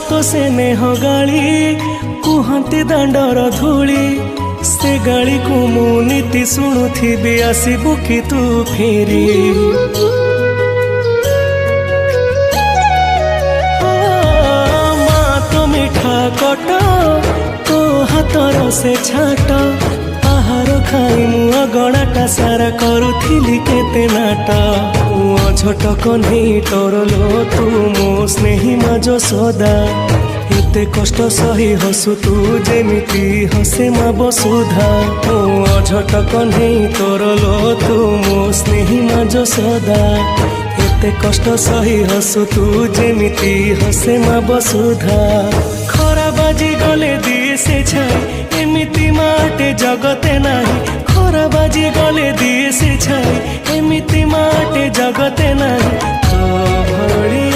तो से नेह गाली कुहती दांडर धूली से गाली को मु नीति शुणुथी आसबु कि तू फेरी माँ तो मिठा कट तो हाथर से छाट आहार खाई मु अगणाटा सारा करुथिली केते नाट छोट कन्हई तोर लो तू मो स्नेही माज सदा एते कष्ट सही हसु तू जेमिति हसे मा बसुधा झट कन्हई तोर लो तू मो स्नेही माज सदा एते कष्ट सही हसु तू जेमिति हसे मा बसुधा खरा बाजी गले दिए से छाई एमिति माटे जगते नाही खरा बाजी गले दिए से छाई एमिति माटे जगते नाही तो भली